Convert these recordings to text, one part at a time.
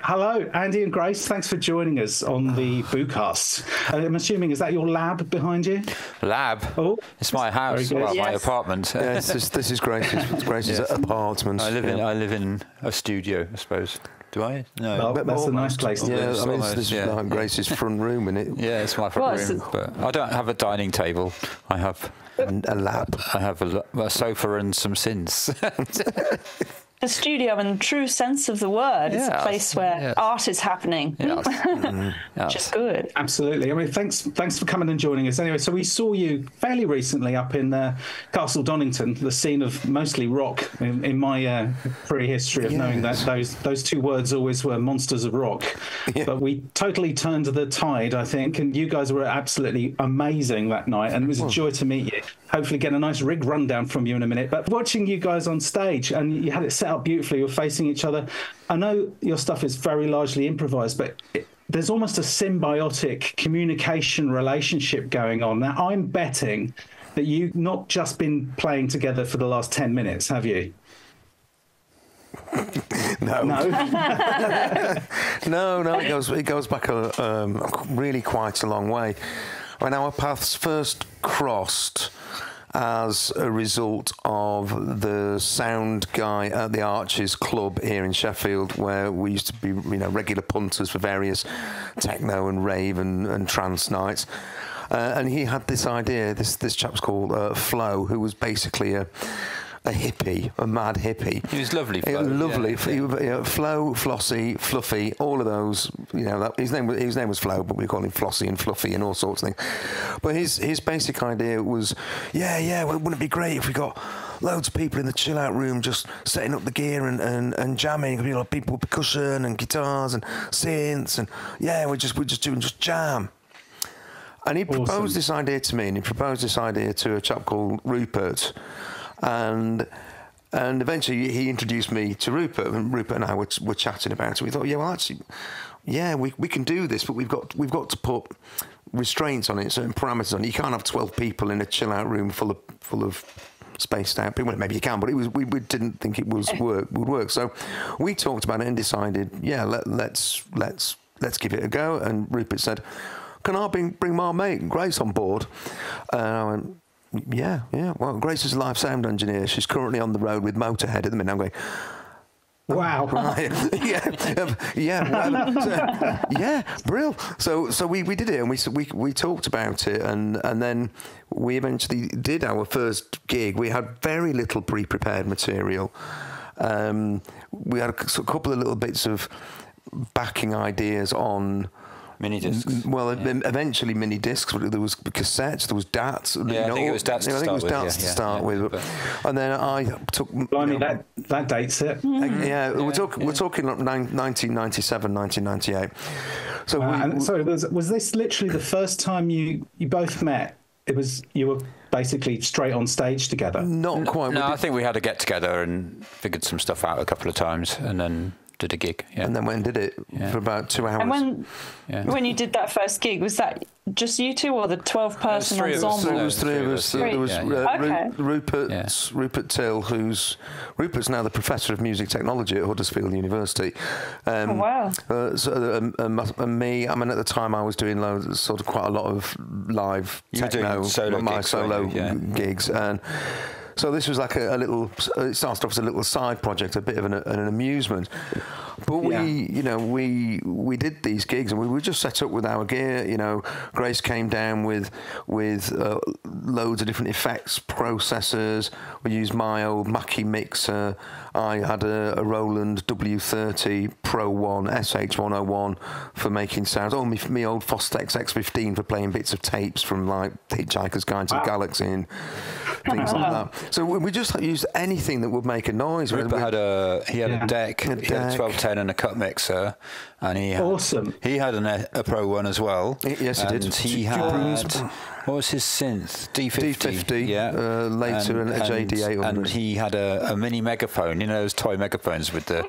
Hello, Andy and Grace. Thanks for joining us on the BOOcast. I'm assuming, is that your lab behind you? Lab? Oh, it's my house, well, my apartment. Yeah, this is Grace's apartment. I live in a studio, I suppose. Do I? No. Well, that's a nice place to live. I mean, this is like Grace's front room, isn't it? Yeah, it's my front room. But I don't have a dining table. I have a lab. I have a sofa and some synths. A studio in the true sense of the word. It's a place where art is happening. Which is good. Absolutely. I mean, thanks for coming and joining us. Anyway, so we saw you fairly recently up in Castle Donington, the scene of mostly rock in my pre-history of knowing that those two words always were monsters of rock. Yeah. But we totally turned the tide, I think, and you guys were absolutely amazing that night, and it was a joy to meet you. Hopefully get a nice rig rundown from you in a minute. But watching you guys on stage, and you had it set up beautifully, you're facing each other. I know your stuff is very largely improvised, but there's almost a symbiotic communication relationship going on. Now, I'm betting that you've not just been playing together for the last 10 minutes, have you? No. No, it goes back really quite a long way. When our paths first crossed as a result of the sound guy at the Arches Club here in Sheffield, where we used to be, regular punters for various techno and rave and trance nights. And he had this idea, this chap's called Flo, who was basically a hippie, a mad hippie. He was lovely. Flo. Lovely. Yeah. Flo, Flossie, Fluffy, all of those. His name was Flo, but we call him Flossie and Fluffy and all sorts of things. But his basic idea was, well, wouldn't it be great if we got loads of people in the chill out room just setting up the gear and jamming? People with percussion and guitars and synths, and we're just doing jam. And he proposed this idea to me, and he proposed this idea to a chap called Rupert. And eventually he introduced me to Rupert, and Rupert and I were chatting about it. We thought, we can do this, but we've got to put restraints on it, certain parameters on it. You can't have 12 people in a chill out room full of spaced out people. Maybe you can, but we didn't think it would work. So we talked about it and decided, let's give it a go. And Rupert said, "Can I bring my mate Grace on board?" And I went, Yeah. Well, Grace is a live sound engineer. She's currently on the road with Motorhead at the minute. I'm going, wow. Right. Brill. So we did it, and we talked about it, and then we eventually did our first gig. We had very little pre-prepared material. We had a couple of little bits of backing ideas on mini discs. Well, eventually mini discs. There was cassettes. There was DATs. I think it was DATs to start with. And then I took. Blimey, that dates it. We're talking like 1997, 1998. So sorry, was this literally the first time you both met? You were basically straight on stage together. Not quite. No, I think we had to get together and figured some stuff out a couple of times, and then did a gig, and then went and did it for about 2 hours. And when you did that first gig, was that just you two or the 12-person ensemble? It was three of us. There was Rupert Till, Rupert's now the Professor of Music Technology at Huddersfield University. Wow. And me, I mean, at the time I was doing quite a lot of live techno, solo gigs, and so this was like a little. It started off as a little side project, a bit of an amusement. But we did these gigs, and we were just set up with our gear. Grace came down with loads of different effects processors. We used my old Mackie mixer. I had a Roland W30 Pro 1 SH101 for making sounds. Oh, me old Fostex X15 for playing bits of tapes from like Hitchhiker's Guide to the Galaxy and things like that. So we just used anything that would make a noise. Rupert had a deck, he had a 1210 and a cut mixer, and he had a Pro 1 as well. Yes, he did. And he had, what was his synth? D50. Later and a JD800. And he had a mini megaphone, those toy megaphones with the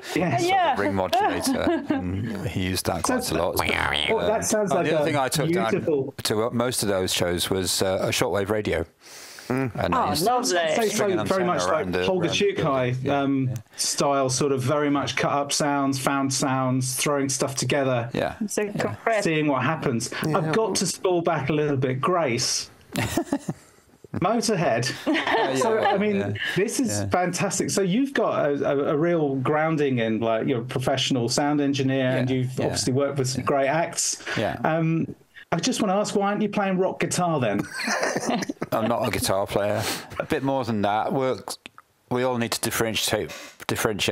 ring modulator. And he used that quite a lot. That sounds like the other thing I took beautiful... down to most of those shows was a shortwave radio. And lovely. I'd say so very much like Holger Chukai style, sort of very much cut up sounds, found sounds, throwing stuff together, seeing what happens. I've got to spool back a little bit. Grace. Motorhead. This is fantastic. So you've got a real grounding in, like, you're a professional sound engineer, and you've obviously worked with some great acts. I just want to ask, why aren't you playing rock guitar then? I'm not a guitar player. A bit more than that. We all need to differentiate,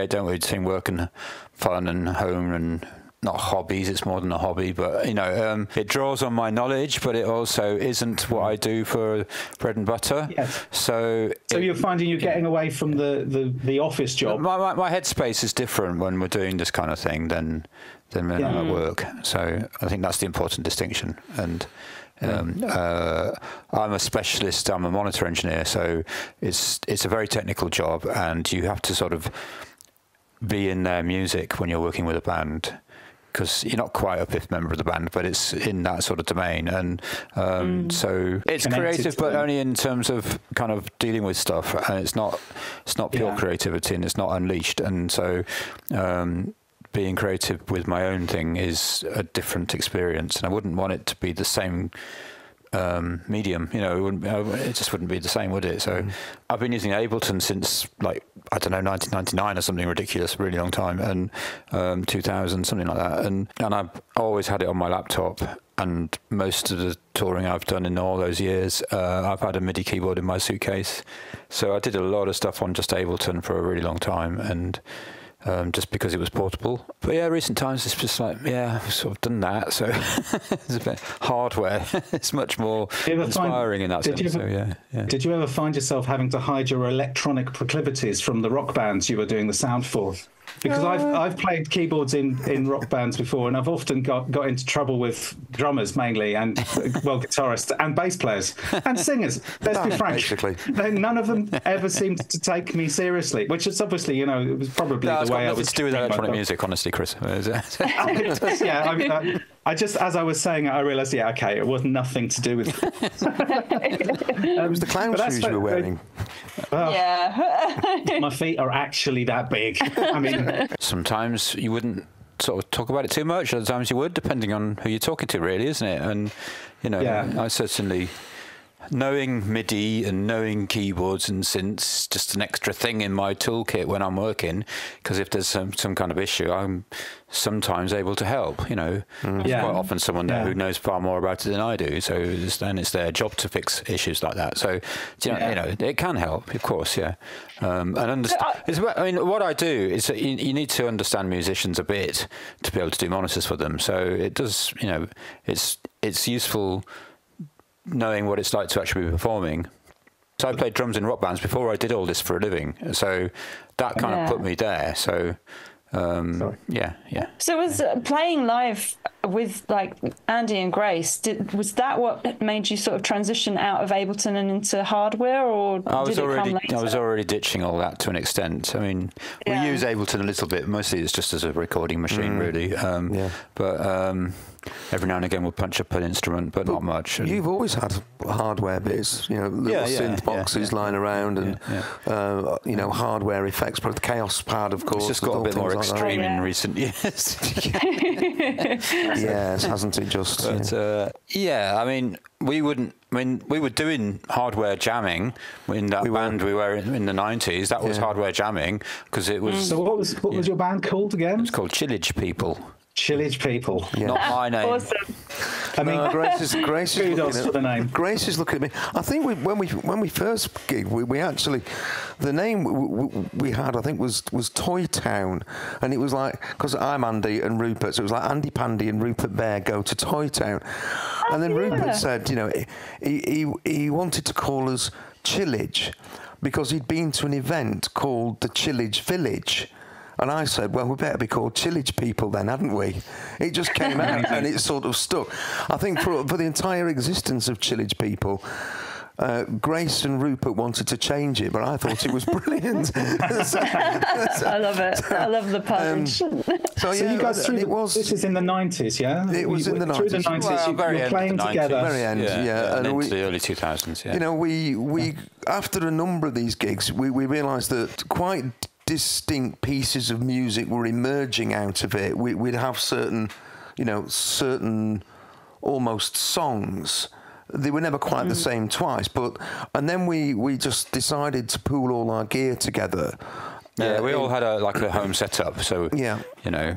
don't we, between work and fun and home and not hobbies. It's more than a hobby, but it draws on my knowledge, but it also isn't what I do for bread and butter. Yes. So you're finding you're getting away from the office job. My headspace is different when we're doing this kind of thing than when I'm at work. So I think that's the important distinction. And I'm a specialist. I'm a monitor engineer, so it's a very technical job, and you have to sort of be in their music when you're working with a band, because you're not quite a fifth member of the band, but it's in that sort of domain. And so it's creative, but only in terms of kind of dealing with stuff. And it's not pure creativity, and it's not unleashed. And so being creative with my own thing is a different experience. And I wouldn't want it to be the same medium, it just wouldn't be the same, would it? So I've been using Ableton since, like, I don't know, 1999 or something ridiculous, really long time, and 2000, something like that. And I've always had it on my laptop. And most of the touring I've done in all those years, I've had a MIDI keyboard in my suitcase. So I did a lot of stuff on just Ableton for a really long time, and just because it was portable. But recent times it's just like, I've sort of done that. So it's a bit hardware. It's much more inspiring in that sense. Did you ever find yourself having to hide your electronic proclivities from the rock bands you were doing the sound for? Because I've played keyboards in rock bands before, and I've often got into trouble with drummers mainly, and guitarists and bass players and singers. Let's be frank. Basically. None of them ever seemed to take me seriously, which is obviously, it was probably the way I was. It's to do with electronic music, honestly, Chris. I just, as I was saying it, I realised, it was nothing to do with it was the clown shoes you were wearing. My feet are actually that big. I mean, sometimes you wouldn't sort of talk about it too much. Other times you would, depending on who you're talking to, really, isn't it? And I certainly, knowing MIDI and knowing keyboards and synths, just an extra thing in my toolkit when I'm working, because if there's some kind of issue, I'm sometimes able to help. There's quite often someone there who knows far more about it than I do, so then it's their job to fix issues like that. So it can help, of course. And what I do is that you need to understand musicians a bit to be able to do monitors for them. So it does, it's useful knowing what it's like to actually be performing. So I played drums in rock bands before I did all this for a living, so that kind of put me there. So So was playing live with, like, Andy and Grace, was that what made you sort of transition out of Ableton and into hardware, or did it come later? I was already ditching all that to an extent. I mean, we use Ableton a little bit. Mostly it's just as a recording machine, really. But every now and again we'll punch up an instrument, but not much. And you've always had hardware bits, little synth boxes lying around, and hardware effects. But the Chaos pad, of course, it's just got a bit more extreme in recent years. Yes, hasn't it just? But I mean, we were doing hardware jamming in that band we were in the 90s. That was hardware jamming, because it was. So what was your band called again? It was called Chillage People. Chillage People. Yeah. Not my name. Awesome. I mean, Grace is for the name. Grace is looking at me. I think when we first gigged, we actually, the name we had, I think, was Toy Town, and it was like, because I'm Andy and Rupert, so it was like Andy Pandy and Rupert Bear go to Toy Town, and then Rupert said, he wanted to call us Chillage because he'd been to an event called the Chillage Village. And I said, well, we better be called Chillage People then, hadn't we? It just came out and it sort of stuck. I think for the entire existence of Chillage People, Grace and Rupert wanted to change it, but I thought it was brilliant. I love it. I love the punch. So you guys this is in the 90s, yeah? It was in the 90s. Through the 90s, well, you were playing together. Very end, and into the early 2000s, yeah. You know, we after a number of these gigs, we realised that quite distinct pieces of music were emerging out of it. We'd have certain almost songs. They were never quite the same twice, and then we just decided to pool all our gear together. Yeah, we all had a home setup, so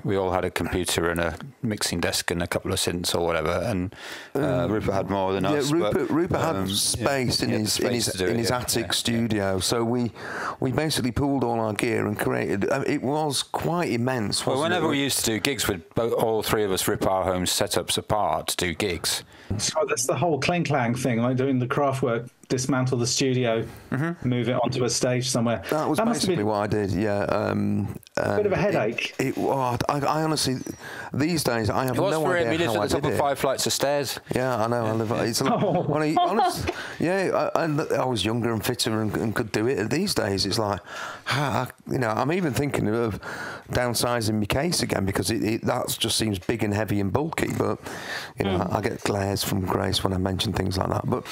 we all had a computer and a mixing desk and a couple of synths or whatever, and Rupert had more than us. Rupert had space in his attic studio, so we basically pooled all our gear and created. It was quite immense. Well, whenever we used to do gigs, with all three of us rip our home setups apart to do gigs. So that's the whole clang clang thing, like doing the craft work. Dismantle the studio, move it onto a stage somewhere. That was basically what I did. Yeah, a bit of a headache. I honestly, these days I have no idea how I did it. We lived at the top of 5 flights of stairs. Yeah, I know. I live. It's honest. Yeah, I was younger and fitter and could do it. These days, it's like, I'm even thinking of downsizing my case again because that just seems big and heavy and bulky. But I get glares from Grace when I mention things like that. But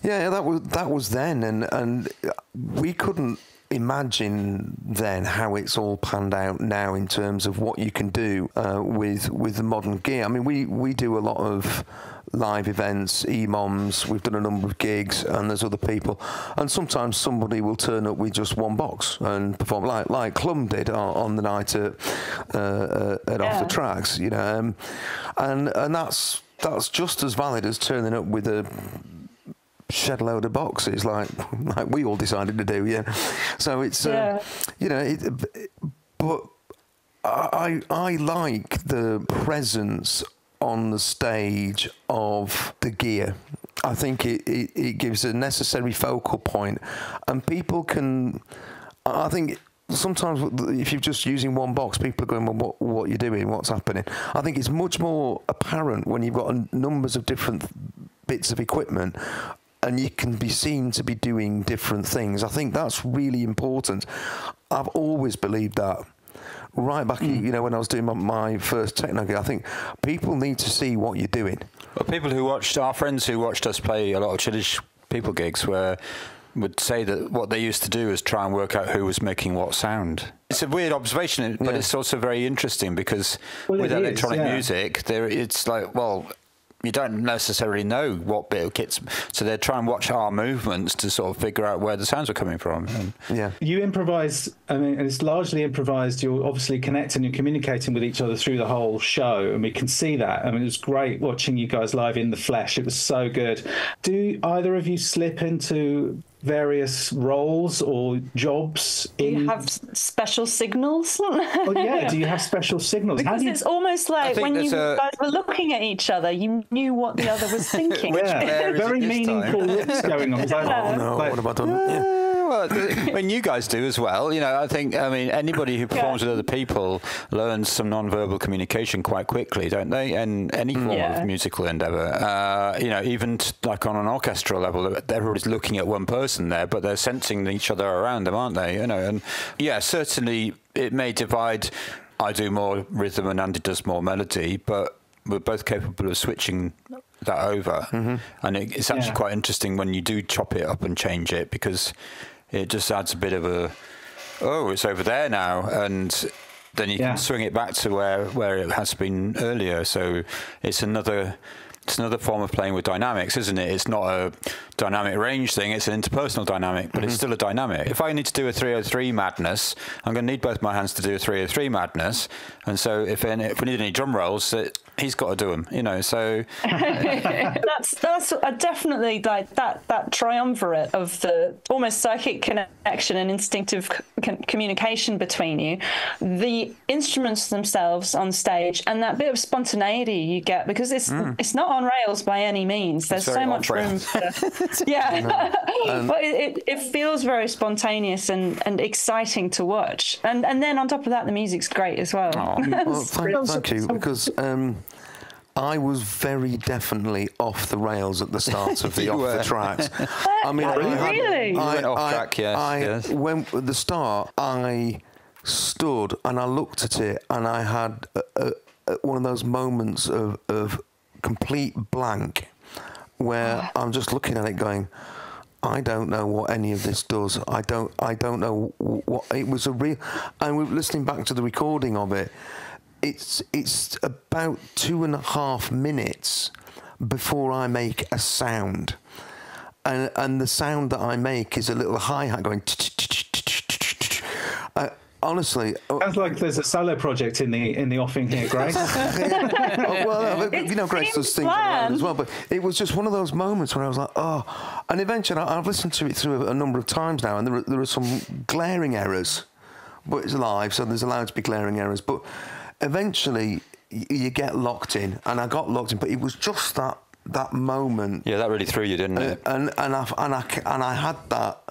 yeah, that was then, and we couldn't imagine then how it's all panned out now in terms of what you can do with the modern gear. I mean, we do a lot of live events, EMOMs, we've done a number of gigs, and there's other people, and sometimes somebody will turn up with just one box and perform like Clum did on the night at Off the Tracks, and that's just as valid as turning up with a shed load of boxes like we all decided to do, so it's but I like the presence on the stage of the gear. I think it gives a necessary focal point, and people can, I think sometimes if you're just using one box, people are going, well, what you're doing, what's happening. I think it's much more apparent when you've got numbers of different bits of equipment and you can be seen to be doing different things. I think that's really important. I've always believed that. Right back, when I was doing my first techno gig, I think people need to see what you're doing. Well, our friends who watched us play a lot of Chillish people gigs would say that what they used to do is try and work out who was making what sound. It's a weird observation, but it's also very interesting because with electronic music, it's like, well, you don't necessarily know what bit of kit's, so they try and watch our movements to sort of figure out where the sounds are coming from. You improvise, and it's largely improvised. You're obviously connecting, you're communicating with each other through the whole show, and we can see that. I mean, it was great watching you guys live in the flesh. It was so good. Do either of you slip into various roles or jobs? Do you have special signals? Do you have special signals? Because it's almost like when you guys were looking at each other, you knew what the other was thinking. Very meaningful looks going on. What have I done? Well, when you guys do as well, I think, anybody who performs with other people learns some non-verbal communication quite quickly, don't they? And any form of musical endeavour, even like on an orchestral level, everybody's looking at one person there, but they're sensing each other around them, aren't they? And certainly it may divide. I do more rhythm and Andy does more melody, but we're both capable of switching that over. And it's actually quite interesting when you do chop it up and change it, because it just adds a bit of it's over there now, and then you can swing it back to where it has been earlier. So it's another form of playing with dynamics, isn't it? It's not a dynamic range thing, it's an interpersonal dynamic, but it's still a dynamic. If I need to do a 303 madness, I'm going to need both my hands to do a 303 madness, and so if we need any drum rolls, he's got to do them, so... that's definitely like that triumvirate of the almost psychic connection and instinctive communication between you, the instruments themselves on stage, and that bit of spontaneity you get, because it's not on rails by any means. There's so much room for... but it feels very spontaneous and exciting to watch, and then on top of that, the music's great as well. Thank you, because I was very definitely off the rails at the start of the off the tracks. I mean, really? You went off track, yes. When at the start, I stood and I looked at it, and I had one of those moments of complete blank, where I'm just looking at it, going, I don't know what any of this does. I don't know what it was a real. And we're listening back to the recording of it. It's about 2.5 minutes before I make a sound, and the sound that I make is a little hi-hat going. Honestly, sounds like there's a solo project in the offing here, Grace. Well, Grace does things around as well, but it was just one of those moments where I was like, oh. And eventually, I've listened to it through a number of times now, and there are some glaring errors, but it's live, so there's allowed to be glaring errors. But eventually, you get locked in, and I got locked in, but it was just that moment. Yeah, that really threw you, didn't it? And I had that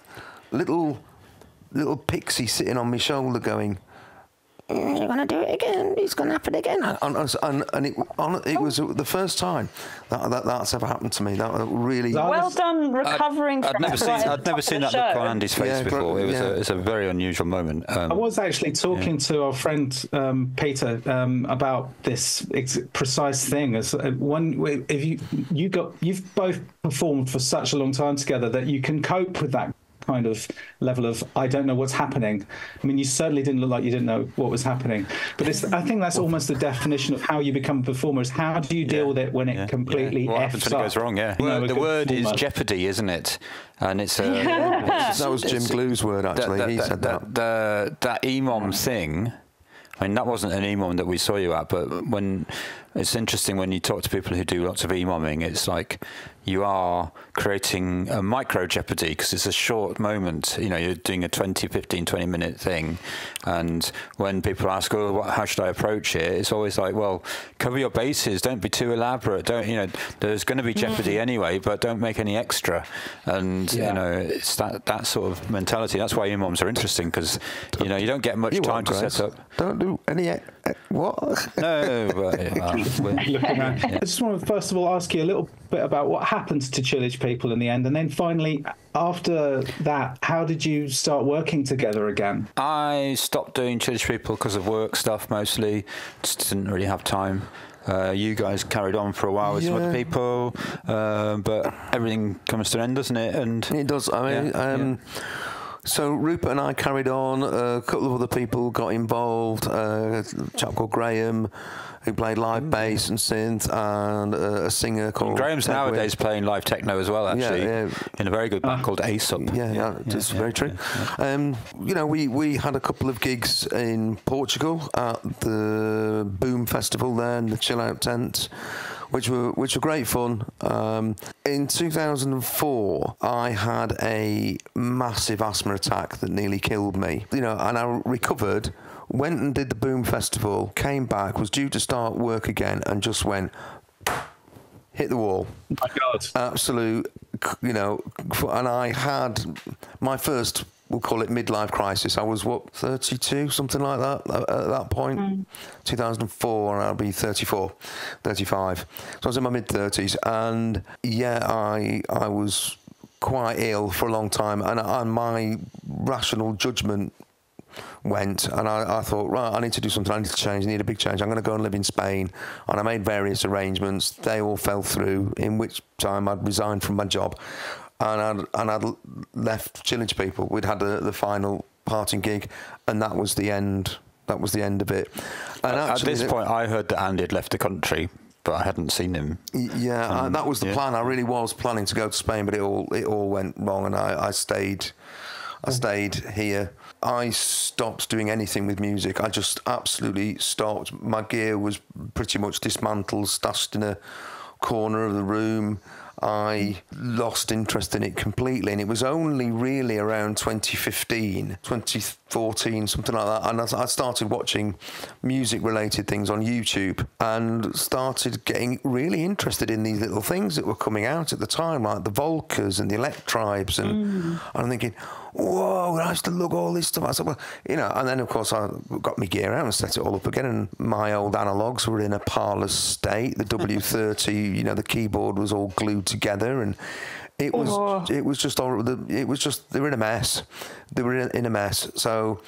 little pixie sitting on my shoulder going, you're going to do it again, it's going to happen again. And it was the first time that's ever happened to me. That really... Well done recovering from I'd never seen that look on Andy's face before. It's a very unusual moment. I was actually talking to our friend Peter about this precise thing. As you've both performed for such a long time together that you can cope with that kind of level of I don't know what's happening. I mean, you certainly didn't look like you didn't know what was happening. But I think that's almost the definition of how you become a performer. Is how do you deal with it when it completely what happens when it goes wrong? Yeah, the word is jeopardy, isn't it? And it's that was Jim Glue's word actually. He said that. That EMOM thing. I mean, that wasn't an EMOM that we saw you at, but when it's interesting when you talk to people who do lots of EMOMing, it's like you are creating a micro jeopardy because it's a short moment. You know, you're doing a 20 minute thing. And when people ask, how should I approach it? It's always like, well, cover your bases. Don't be too elaborate. There's going to be jeopardy anyway, but don't make any extra. And, it's that sort of mentality. That's why EMOMs are interesting because, you don't get much time to set up. Don't do any... What? No, but... I just want to first of all ask you a little bit about what happened to Chillage People in the end, and then finally, after that, how did you start working together again? I stopped doing Chillage People because of work stuff mostly. Just didn't really have time. You guys carried on for a while with some other people, but everything comes to an end, doesn't it? And it does. I mean, so Rupert and I carried on. A couple of other people got involved. A chap called Graham, who played live bass and synth, and a singer called... Graham's nowadays playing live techno as well, actually, in a very good band called Aesop. It's very true. We had a couple of gigs in Portugal at the Boom Festival there in the Chill Out tent, which were great fun. In 2004, I had a massive asthma attack that nearly killed me. And I recovered, went and did the Boom Festival, came back, was due to start work again, and just went, hit the wall. Oh my God. Absolute, and I had my first, we'll call it midlife crisis. I was, 32, something like that at that point. 2004, and I'll be 35. So I was in my mid-30s, and I was quite ill for a long time, and my rational judgment went, and I thought, right, I need to do something, I need to change, I need a big change, I'm going to go and live in Spain. And I made various arrangements, they all fell through, in which time I'd resigned from my job, and I'd left Chillage People. We'd had the final parting gig, and that was the end of it. And at this point, I heard that Andy had left the country, but I hadn't seen him. Yeah, that was the plan. I really was planning to go to Spain, but it all went wrong, and I stayed here. I stopped doing anything with music. I just absolutely stopped. My gear was pretty much dismantled, stashed in a corner of the room. I lost interest in it completely, and it was only really around 2015, 2014, something like that, and I started watching music-related things on YouTube and started getting really interested in these little things that were coming out at the time, like the Volkers and the Electribes, and I'm thinking, whoa, I used to lug all this stuff. I said, well, you know, and then of course I got my gear out and set it all up again, and my old analogues were in a parlous state. The W30, you know, the keyboard was all glued together, and it was just horrible. It was just, they were in a mess. They were in a mess. So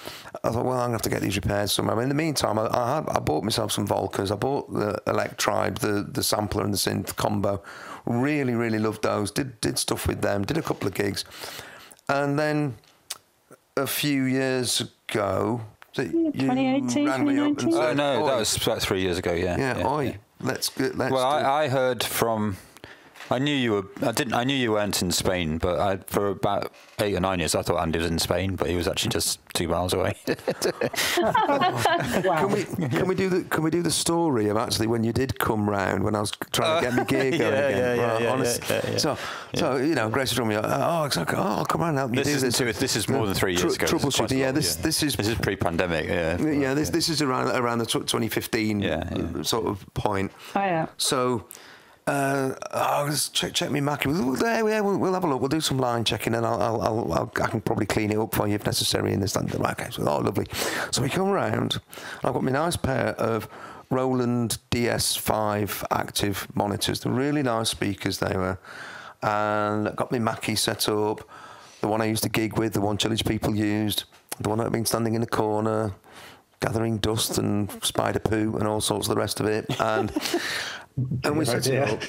I thought, well, I'm going to have to get these repaired somehow. In the meantime, I bought myself some Volcas. I bought the Electride, the sampler and the synth combo. Really, really loved those. Did stuff with them. Did a couple of gigs. And then a few years ago... 2018, 2019? Oh, no, that was about 3 years ago, yeah. Yeah. Let's well, I heard from... I knew you were. I knew you weren't in Spain, but for about 8 or 9 years, I thought Andy was in Spain, but he was actually just 2 miles away. Wow. Can we do the story of actually when you did come round when I was trying to get my gear going again? So you know, Grace told me, I'll come round and help you do this. This is more than 3 years ago. Troubleshooting. Yeah, this is pre-pandemic. Yeah, this is around the 2015 sort of point. Oh yeah. So. I'll just check me Mackie. We'll have a look. We'll do some line checking, and I can probably clean it up for you if necessary. In this, okay, so lovely. So we come around. I've got my nice pair of Roland DS5 active monitors. They're really nice speakers they were, and I've got my Mackie set up. The one I used to gig with, the one Chillage people used, the one that I've been standing in the corner, gathering dust and spider poo and all sorts of the rest of it, and we set it up.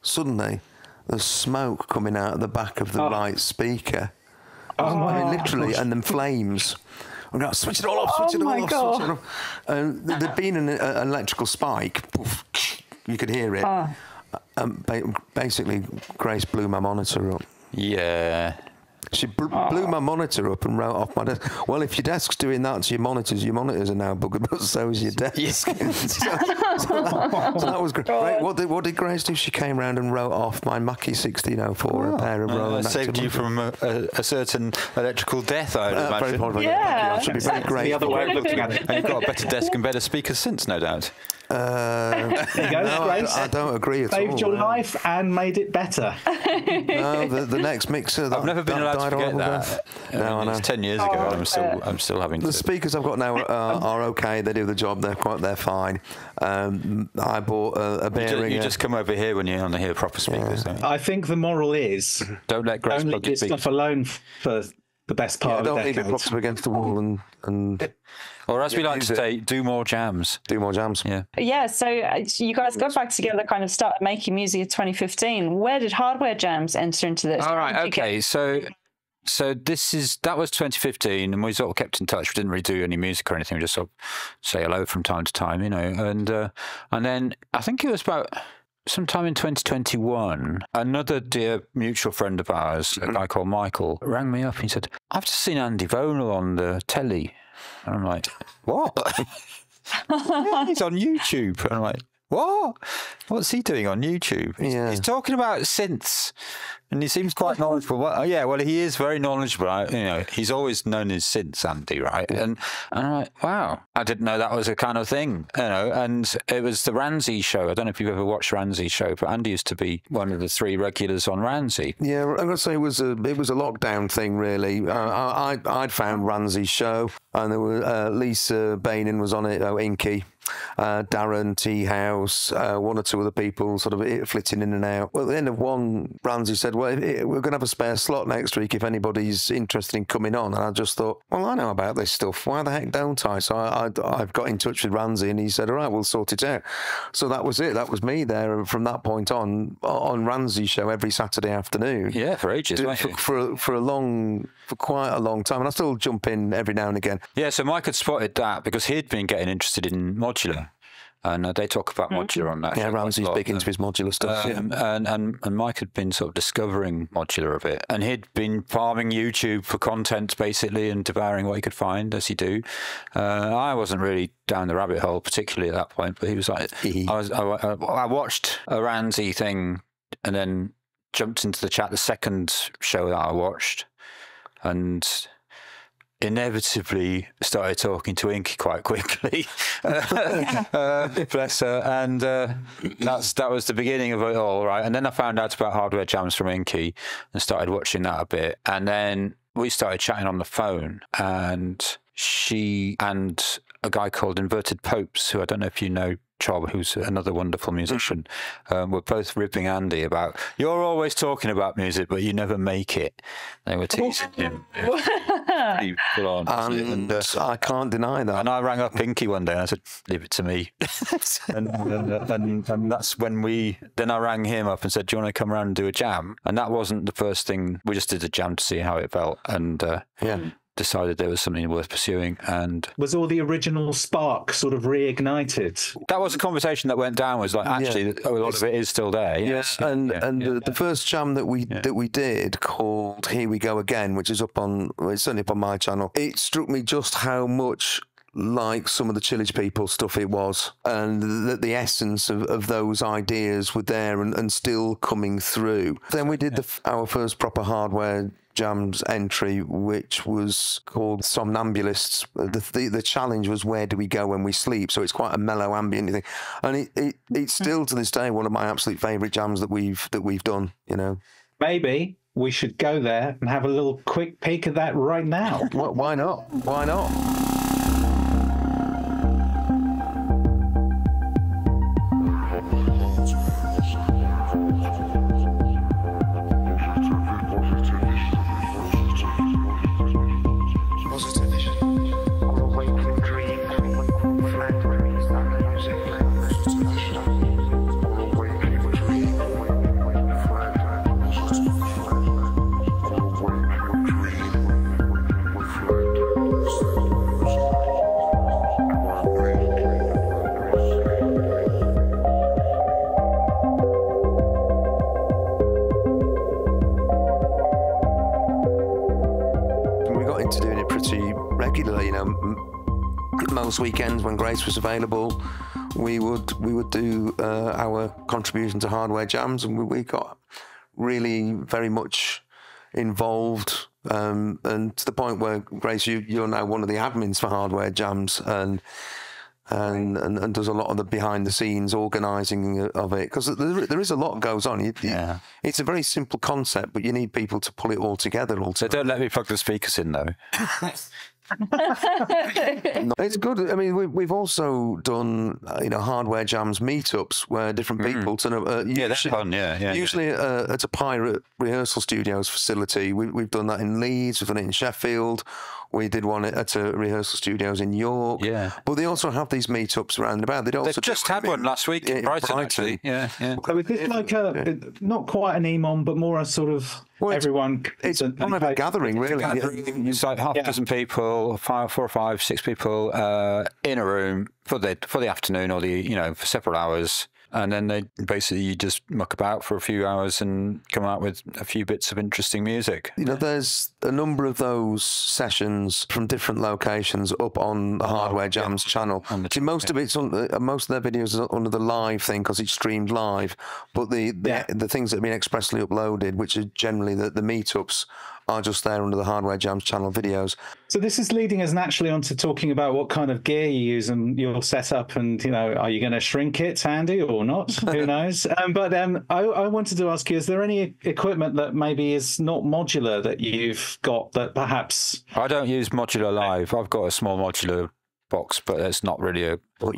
Suddenly, there's smoke coming out of the back of the right speaker. I mean, literally, and then flames. I'm going to switch it all off, switch it all off. And there'd been an electrical spike. Poof, you could hear it. Basically, Grace blew my monitor up. Yeah. She blew my monitor up and wrote off my desk. Well, if your desk's doing that to your monitors are now buggered, but so is your desk. so that was great. What did Grace do? She came round and wrote off my Mackie 1604, a pair of Roland. Saved you from a certain electrical death, I would imagine. Very probably. Yeah. I should be very grateful. The other way of looking at it. And you've got a better desk and better speakers since, no doubt. There you go, no, Grace. I don't agree at all. Saved your life and made it better. No, the next mixer. I've never been allowed to forget that. No, I know. It's 10 years ago, and I'm still having. The speakers I've got now are okay. They do the job. They're fine. I bought a bearing. You just come over here when you want to hear proper speakers. Yeah. I think the moral is don't let Grace only plug your get speakers. stuff alone for the best part of the don't decade. leave it propped up against the wall and or as we like to say, do more jams. Do more jams. Yeah, so you guys got back together, kind of started making music in 2015. Where did Hardware Jams enter into this? All right, okay, so that was 2015, and we sort of kept in touch. We didn't really do any music or anything. We just sort of say hello from time to time, you know. And then I think it was about sometime in 2021, another dear mutual friend of ours, a guy called Michael, rang me up and he said, "I've just seen Andy Vonal on the telly." And I'm like, "What?" "Yeah, he's on YouTube." And I'm like, "What? What's he doing on YouTube?" He's talking about synths. And he seems quite knowledgeable. Well, he is very knowledgeable. You know, he's always known as synths, Andy, right? And I'm like, wow, I didn't know that was a kind of thing, you know. And it was the Ramsey show. I don't know if you've ever watched Ramsey's show, but Andy used to be one of the 3 regulars on Ramsey. Yeah, I'm going to say it was a lockdown thing, really. I'd found Ramsey's show, and there were Lisa Bainin was on it, Inky. Darren, Tea House, 1 or 2 other people sort of flitting in and out. Well, at the end of one, Ramsey said, "Well, we're going to have a spare slot next week if anybody's interested in coming on." And I just thought, well, I know about this stuff. Why the heck don't I? So I've got in touch with Ramsey, and he said, "All right, we'll sort it out." So that was it. That was me there from that point on Ramsey's show every Saturday afternoon. Yeah, for ages, for quite a long time. And I still jump in every now and again. Yeah, so Mike had spotted that because he'd been getting interested in modular. And they talk about modular on that. Yeah, Ramsey's big into his modular stuff. And Mike had been sort of discovering modular a bit. And he'd been farming YouTube for content, basically, and devouring what he could find, as he do. I wasn't really down the rabbit hole, particularly at that point, but he was like... I watched a Ramsey thing and then jumped into the chat, the second show that I watched, and... inevitably started talking to Inky quite quickly. Bless her. And that was the beginning of it all, right? And then I found out about Hardware Jams from Inky and started watching that a bit. And then we started chatting on the phone, and she and a guy called Inverted Popes, who I don't know if you know, Chob, who's another wonderful musician, were both ripping Andy about, you're always talking about music, but you never make it. They were teasing him. Pretty full on. And I can't deny that. And I rang up Pinky one day and I said, leave it to me. and that's when then I rang him up and said, do you want to come around and do a jam? And that wasn't the first thing. We just did a jam to see how it felt. And decided there was something worth pursuing. And was all the original spark sort of reignited? That was a conversation that went down, was like, actually, a lot of it is still there. Yes, the first jam that we did, called Here We Go Again, which is it's certainly up on my channel, it struck me just how much like some of the Chillage People stuff it was, and that the essence of those ideas were there and still coming through. Then we did our first proper Hardware Jams entry, which was called Somnambulists. The challenge was, where do we go when we sleep? So it's quite a mellow ambient thing, and it's still to this day one of my absolute favourite jams that we've done. You know, maybe we should go there and have a little quick peek at that right now. Why not? Why not? Most weekends when Grace was available, we would do our contribution to Hardware Jams, and we got really very much involved, and to the point where, Grace, you're now one of the admins for Hardware Jams, and does a lot of the behind the scenes organising of it, because there is a lot goes on. It's a very simple concept, but you need people to pull it all together. So don't let me plug the speakers in, though. It's good. I mean, we've also done Hardware Jams meetups where different people turn up. That's fun. Usually at a Pirate Rehearsal Studios facility. We've done that in Leeds. We've done it in Sheffield. We did one at a rehearsal studios in York. Yeah. But they also have these meetups around and about. They've just had one last week in Brighton, actually. Yeah. So is this like not quite an EMOM, but more a sort of everyone? It's one of a gathering, really. It's like half a dozen people, 4 or 5, 6 people in a room for the afternoon or for several hours. And then you just muck about for a few hours and come out with a few bits of interesting music. There's a number of those sessions from different locations up on the Hardware Jams channel. Most of their videos are under the live thing because it's streamed live. But the things that have been expressly uploaded, which are generally the meetups, are just there under the Hardware Jams channel videos. So this is leading us naturally onto talking about what kind of gear you use and your setup, and are you going to shrink it, Andy, or not? Who knows? But I wanted to ask you: is there any equipment that maybe is not modular that you've got that perhaps? I don't use modular live. I've got a small modular box, but it's not really I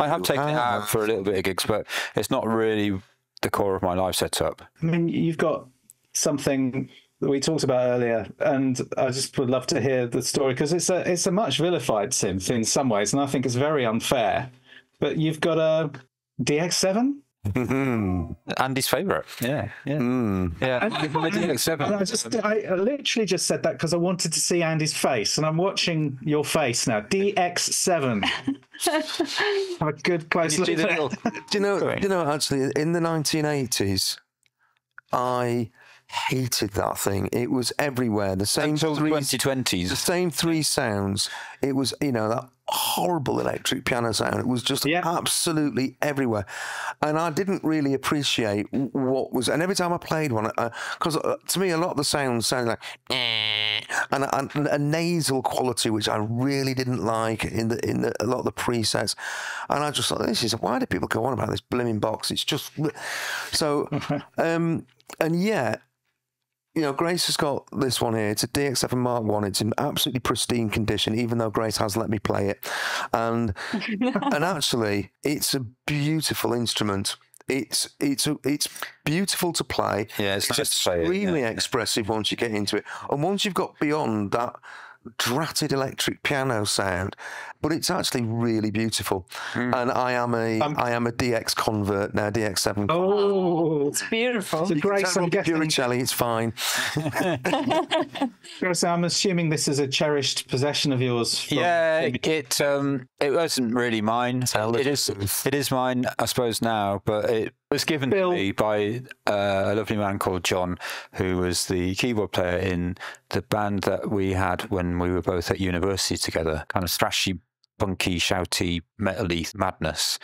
have taken it out for a little bit of gigs, but it's not really the core of my live setup. I mean, you've got something that we talked about earlier, and I just would love to hear the story, because it's a much vilified synth in some ways, and I think it's very unfair. But you've got a DX7? Andy's favourite. Yeah. DX7. I literally just said that because I wanted to see Andy's face, and I'm watching your face now. DX7. Have a good close look. Do you know, actually, in the 1980s, I hated that thing. It was everywhere. The same until the 2020s. The same 3 sounds. It was, that horrible electric piano sound. It was just absolutely everywhere. And I didn't really appreciate what was... And every time I played one, because to me, a lot of the sounds sounded like... And a nasal quality, which I really didn't like in a lot of the presets. And I just thought, why do people go on about this blimmin' box? It's just... So, and yet... Grace has got this one here. It's a DX7 Mark 1. It's in absolutely pristine condition, even though Grace has let me play it. And actually, it's a beautiful instrument. It's beautiful to play. Yeah, it's extremely expressive once you get into it. And once you've got beyond that dratted electric piano sound, but it's actually really beautiful. And I am a DX convert now, DX7. Oh, it's beautiful. So Grace, I'm guessing Puricelli, it's fine. Grace, I'm assuming this is a cherished possession of yours. It wasn't really mine. It is mine, I suppose now, but it was given to me by a lovely man called John, who was the keyboard player in the band that we had when we were both at university together, kind of thrashy, punky, shouty, metal-y madness,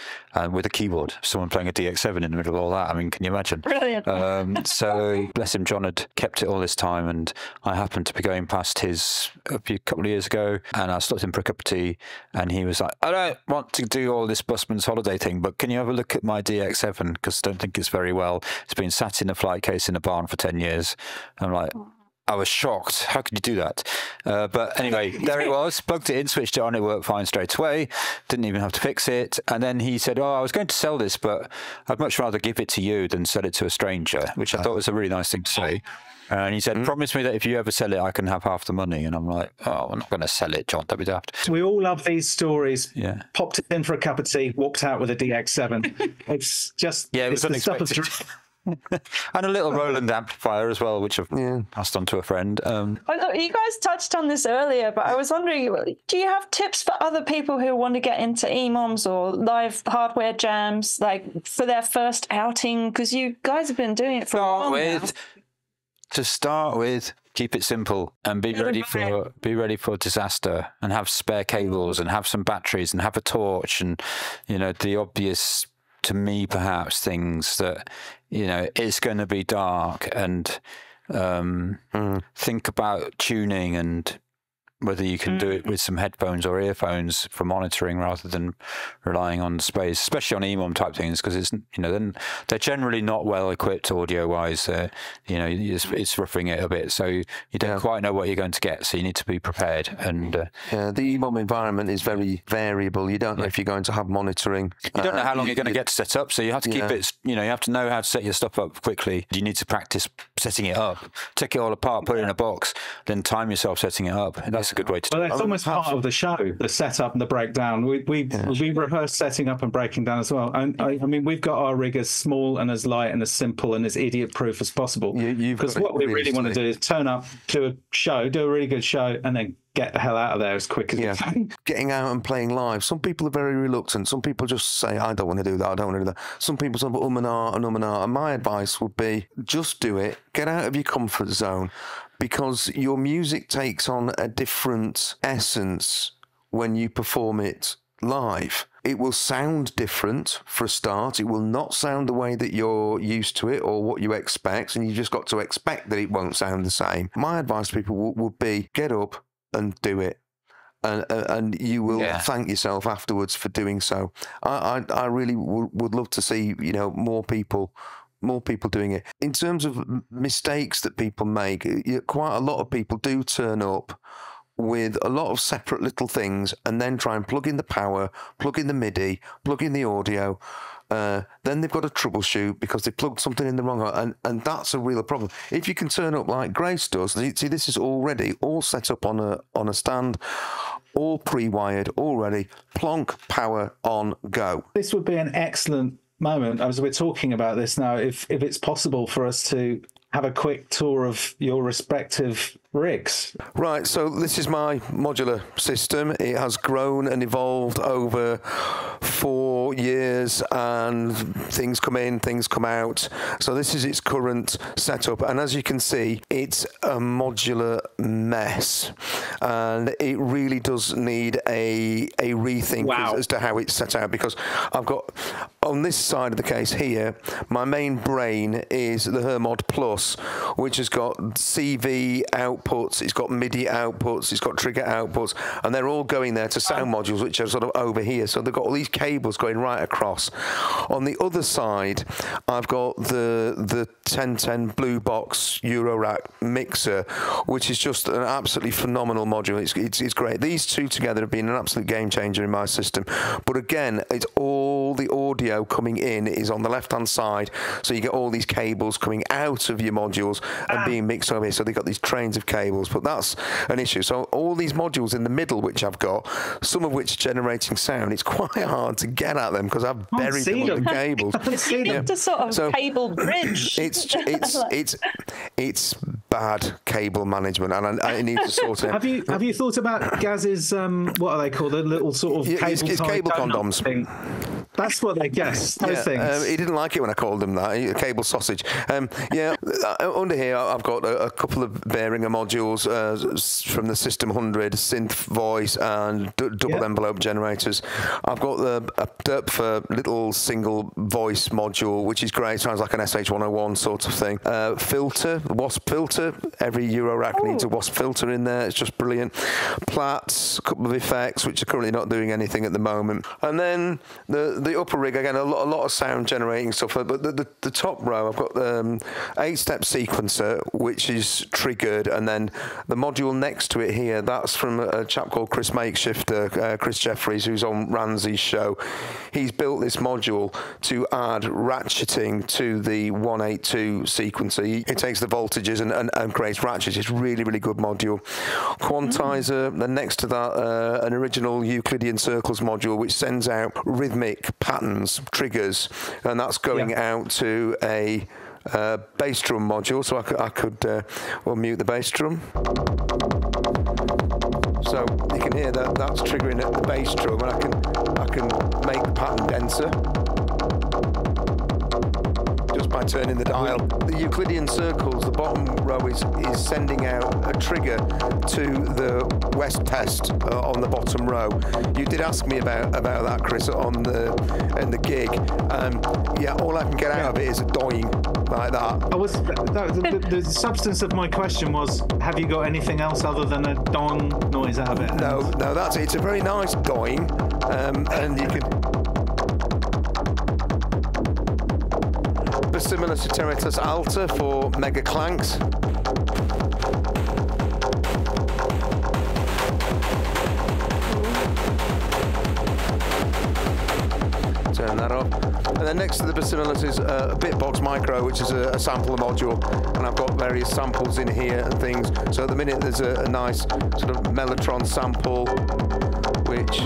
with a keyboard. Someone playing a DX7 in the middle of all that. I mean, can you imagine? Brilliant. So, bless him, John had kept it all this time, and I happened to be going past his a couple of years ago, and I stopped him for a cup of tea, and he was like, I don't want to do all this busman's holiday thing, but can you have a look at my DX7? Because I don't think it's very well. It's been sat in a flight case in a barn for 10 years. I'm like... I was shocked. How could you do that? But anyway, there it was. Plugged it in, switched it on. It worked fine straight away. Didn't even have to fix it. And then he said, I was going to sell this, but I'd much rather give it to you than sell it to a stranger, which I thought was a really nice thing to say. And he said, promise me that if you ever sell it, I can have half the money. And I'm like, I'm not going to sell it, John. Don't be daft. So we all love these stories. Yeah. Popped in for a cup of tea, walked out with a DX7. It's just... Yeah, it was unexpected. And a little Roland amplifier as well, which I've passed on to a friend. You guys touched on this earlier, but I was wondering, do you have tips for other people who want to get into EMOMs or live hardware jams, like for their first outing? Because you guys have been doing it for a while now. To start with, keep it simple and be ready for disaster, and have spare cables and have some batteries and have a torch and, the obvious, to me, perhaps, things that, it's going to be dark, and think about tuning and whether you can do it with some headphones or earphones for monitoring rather than relying on space, especially on EMOM type things, because it's, then they're generally not well equipped audio wise. It's roughing it a bit, so you don't quite know what you're going to get, so you need to be prepared. And the EMOM environment is very variable. You don't know if you're going to have monitoring. You don't know how long you're going to get to set up, so you have to keep it. You have to know how to set your stuff up quickly. You need to practice setting it up, take it all apart, put it in a box, then time yourself setting it up. That's a good way to do it. Well, that's almost part of the show, the setup and the breakdown. We rehearse setting up and breaking down as well. And I mean, we've got our rig as small and as light and as simple and as idiot-proof as possible. Because what we really want to do is turn up to a show, do a really good show, and then get the hell out of there as quick as you can. Getting out and playing live. Some people are very reluctant. Some people just say, I don't want to do that, I don't want to do that. Some people say, and my advice would be, just do it. Get out of your comfort zone, because your music takes on a different essence when you perform it live. It will sound different for a start. It will not sound the way that you're used to it or what you expect, and you just got to expect that it won't sound the same. My advice to people would be, get up and do it. And you will thank yourself afterwards for doing so. I really would love to see, more people doing it. In terms of mistakes that people make, quite a lot of people do turn up with a lot of separate little things and then try and plug in the power, plug in the MIDI, plug in the audio. Then they've got to troubleshoot because they plugged something in the wrong, and that's a real problem. If you can turn up like Grace does, see, this is already all set up on a stand, all pre-wired, all ready, plonk, power on, go. This would be an excellent moment, as we're talking about this now, if it's possible for us to have a quick tour of your respective rigs. Right, so this is my modular system. It has grown and evolved over 4 years, and things come in, things come out. So this is its current setup, and as you can see, it's a modular mess, and it really does need a rethink as to how it's set out, because I've got, on this side of the case here, my main brain is the Hermod Plus, which has got CV output outputs, it's got MIDI outputs, it's got trigger outputs, and they're all going there to sound modules, which are sort of over here. So they've got all these cables going right across. On the other side, I've got the 1010 Blue Box Eurorack mixer, which is just an absolutely phenomenal module. It's great. These two together have been an absolute game changer in my system. But again, it's all the audio coming in is on the left-hand side, so you get all these cables coming out of your modules and being mixed over here. So they've got these trains of cables, but that's an issue. So all these modules in the middle, which I've got, some of which are generating sound, it's quite hard to get at them because I've buried them with the cables. You need to sort of cable bridge. It's bad cable management, and I need to sort it. Have you thought about Gaz's what are they called? The little sort of cable condoms thing. That's what they guess. Those things. He didn't like it when I called him that. Cable sausage. Under here I've got a couple of Behringer modules from the System 100, synth voice and double envelope generators. I've got a Dupfer little single voice module, which is great. Sounds like an SH101 sort of thing. Filter, wasp filter. Every Eurorack needs a wasp filter in there. It's just brilliant. Plats, a couple of effects, which are currently not doing anything at the moment. And then the upper rig, again, a lot of sound generating stuff. But the top row, I've got the 8-step sequencer, which is triggered. And then the module next to it here, that's from a chap called Chris Makeshifter, Chris Jeffries, who's on Ramsey's show. He's built this module to add ratcheting to the 182 sequencer. It takes the voltages and creates ratchets. It's really, really good module. Quantizer, then next to that, an original Euclidean circles module, which sends out rhythmic patterns, triggers, and that's going out to a bass drum module. So I could mute the bass drum. So you can hear that's triggering at the bass drum, and I can make the pattern denser just by turning the dial. The Euclidean circles, the bottom row is sending out a trigger to the West test on the bottom row. You did ask me about that, Chris, in the gig. All I can get out of it is a doing like that. The substance of my question was, have you got anything else other than a dong noise out of it? No, that's it. It's a very nice doing, and you can. Similar to Territus Alta for mega clanks. Turn that off. And then next to the Bassimilis is a Bitbox Micro, which is a sampler module, and I've got various samples in here and things. So at the minute there's a nice sort of Mellotron sample, which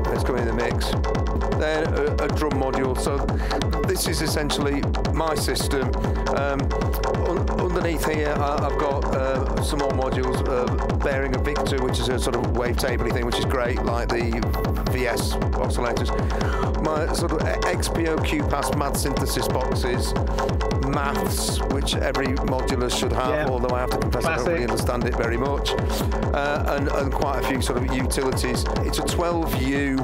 let's go in the mix. Then a drum module. So this is essentially my system. Underneath here, I've got some more modules, Behringer Victor, which is a sort of wavetable thing, which is great, like the VS oscillators. My sort of XPO QPass Mad Synthesis boxes, maths, which every modular should have, although I have to confess I don't really understand it very much, and quite a few sort of utilities. It's a 12U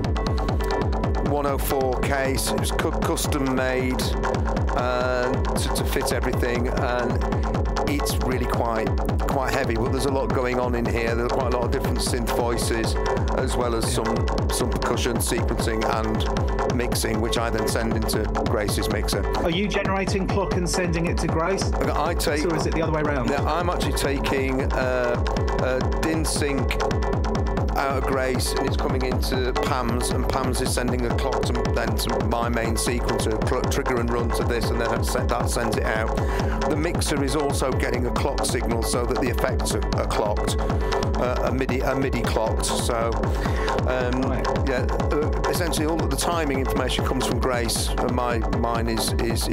104 case. It was custom made to fit everything, and it's really quite heavy, but there's a lot going on in here. There's quite a lot of different synth voices, as well as some percussion, sequencing and mixing, which I then send into Grace's mixer. Are you generating clock and sending it to Grace? I take, or is it the other way around? Yeah, I'm actually taking DIN sync out of Grace, and it's coming into Pam's, and Pam's is sending a clock to my main sequencer, trigger and run to this, and then that sends it out. The mixer is also getting a clock signal so that the effects are clocked, a MIDI clocked. So essentially all of the timing information comes from Grace, and mine is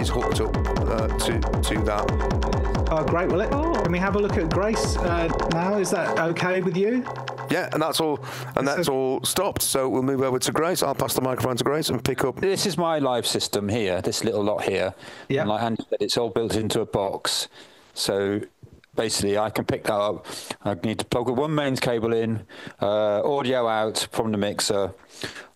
hooked up to that. Oh, great. Well, can we have a look at Grace now? Is that okay with you? Yeah, and that's all stopped. So we'll move over to Grace. I'll pass the microphone to Grace and pick up. This is my live system here, this little lot here. Yeah. And like Andy said, it's all built into a box. So basically I can pick that up. I need to plug one mains cable in, audio out from the mixer.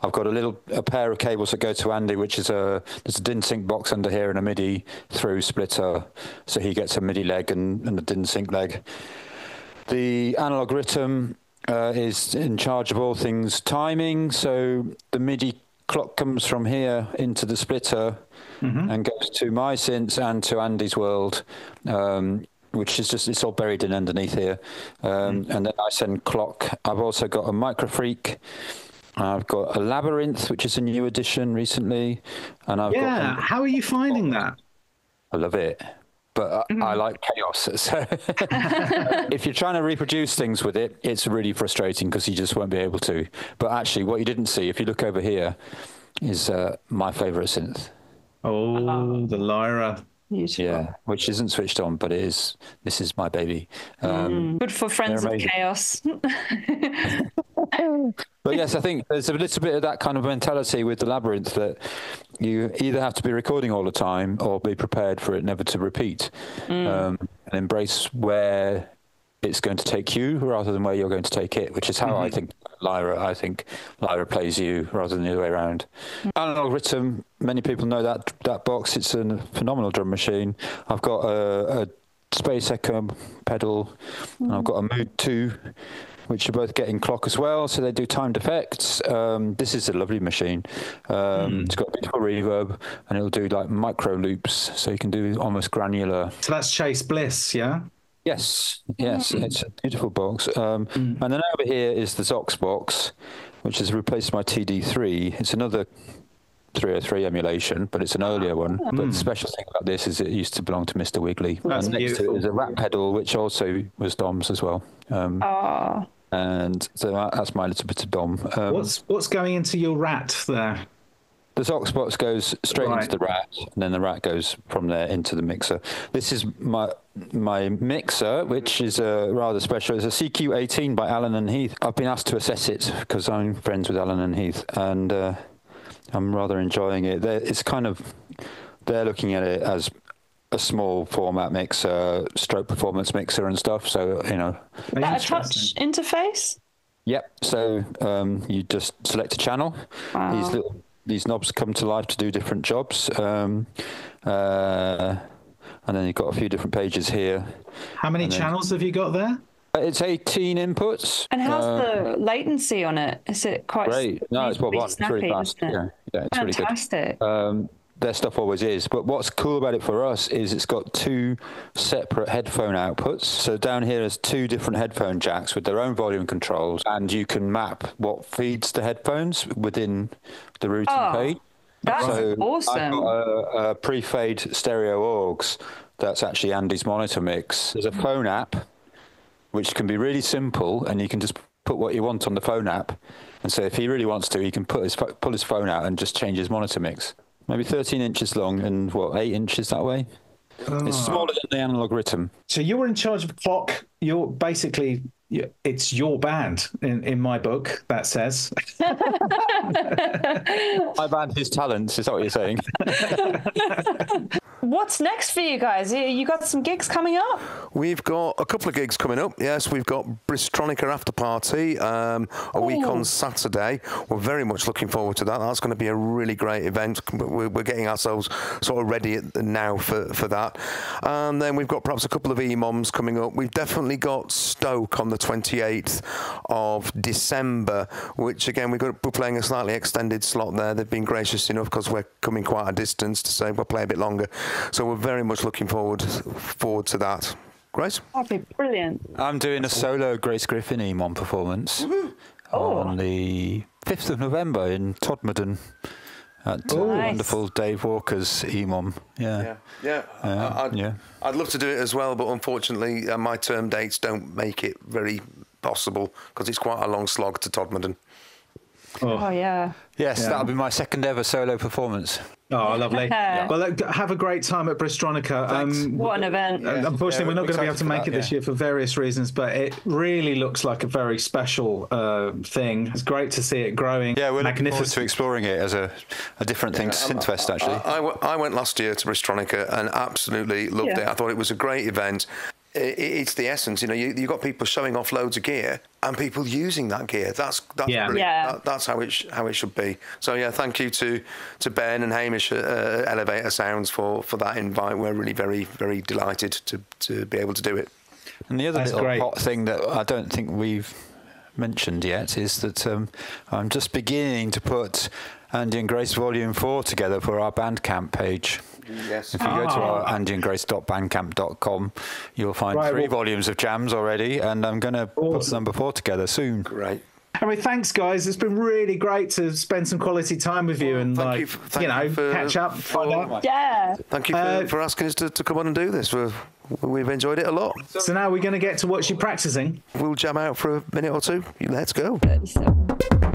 I've got a pair of cables that go to Andy, which is there's a DIN sync box under here and a MIDI through splitter, so he gets a MIDI leg and a DIN sync leg. The analog rhythm is in charge of all things timing, so the MIDI clock comes from here into the splitter and goes to my synths and to Andy's world, which is it's all buried in underneath here. And then I send clock. I've also got a Micro Freak. I've got a Labyrinth, which is a new addition recently. And I've got how are you finding that? I love it. But I like chaos. So if you're trying to reproduce things with it, it's really frustrating because you just won't be able to. But actually, what you didn't see, if you look over here, is my favourite synth. Oh, the Lyra. Beautiful. Yeah, which isn't switched on, but it is. This is my baby. Good for friends of chaos. But yes, I think there's a little bit of that kind of mentality with the Labyrinth, that you either have to be recording all the time or be prepared for it never to repeat, and embrace where it's going to take you rather than where you're going to take it, which is how I think Lyra plays you rather than the other way around. Analog rhythm, many people know that box. It's a phenomenal drum machine. I've got a Space Echo pedal, and I've got a Mood 2, which are both getting clock as well, so they do timed effects. This is a lovely machine. It's got a beautiful reverb, and it'll do like micro loops, so you can do almost granular. So that's Chase Bliss, yeah? Yes, it's a beautiful box. And then over here is the Zox box, which has replaced my TD3. It's another 303 emulation, but it's an earlier one. But the special thing about this is it used to belong to Mr. Wiggly. That's and next beautiful. to it is a Rat pedal, which also was Dom's as well. And so that's my little bit of Dom. What's going into your Rat there? The Zox box goes straight into the Rat, and then the Rat goes from there into the mixer. This is my mixer, which is rather special. It's a CQ18 by Allen and Heath. I've been asked to assess it because I'm friends with Allen and Heath, and I'm rather enjoying it. They're looking at it as a small format mixer, stroke performance mixer and stuff. So, That a touch interface? Yep. So you just select a channel. Wow. These knobs come to life to do different jobs. And then you've got a few different pages here. How many channels have you got there? It's 18 inputs. And how's the latency on it? Is it quite great? No, it's reasonably one. It's really fast. Yeah, it's fantastic. really good. Their stuff always is. But what's cool about it for us is it's got two separate headphone outputs. So down here is two different headphone jacks with their own volume controls, and you can map what feeds the headphones within the routing page. That's awesome. I've got a pre-fade stereo augs that's actually Andy's monitor mix. There's a phone app, which can be really simple, and you can just put what you want on the phone app. And so if he really wants to, he can pull his phone out and just change his monitor mix. Maybe 13 inches long and 8 inches that way. It's smaller than the analog rhythm. So you're in charge of clock. You're basically, it's your band in my book, that says. My band, his talents, is that what you're saying? What's next for you guys? You got some gigs coming up? We've got a couple of gigs coming up. Yes, we've got Bristronica After Party a week on Saturday. We're very much looking forward to that. That's going to be a really great event. We're getting ourselves sort of ready now for that. And then we've got perhaps a couple of EMOMs coming up. We've definitely got Stoke on the 28th of December, which again, we're playing a slightly extended slot there. They've been gracious enough because we're coming quite a distance to say we'll play a bit longer. So we're very much looking forward to that. Grace? That'd be brilliant. I'm doing a solo Grace Griffin EMOM performance on the 5th of November in Todmorden at wonderful Dave Walker's EMOM. I'd love to do it as well, but unfortunately my term dates don't make it very possible because it's quite a long slog to Todmorden. Oh yeah. Yes, that'll be my second ever solo performance. Oh, lovely. Well, have a great time at Bristronica. What an event. Unfortunately, we're not going to be able to make it this year for various reasons, but it really looks like a very special thing. It's great to see it growing. Yeah, we're looking forward to exploring it as a different thing to Synthfest, actually. I went last year to Bristronica and absolutely loved it. I thought it was a great event. it's the essence. You know, you've got people showing off loads of gear and people using that gear. That's that's how it should be. So yeah, thank you to Ben and Hamish at Elevator Sounds for that invite. We're really very, very delighted to be able to do it. And the other hot thing that I don't think we've mentioned yet is that I'm just beginning to put Andy and Grace Volume 4 together for our Bandcamp page. Yes. If you go to our andyandgrace.bandcamp.com, you'll find 3 volumes of jams already, and I'm going to put number 4 together soon. Great. I mean, thanks, guys. It's been really great to spend some quality time with you and catch up, find out. Yeah. Thank you for asking us to come on and do this. We've enjoyed it a lot. So now we're going to get to watch you practicing. We'll jam out for a minute or two. Let's go. 37.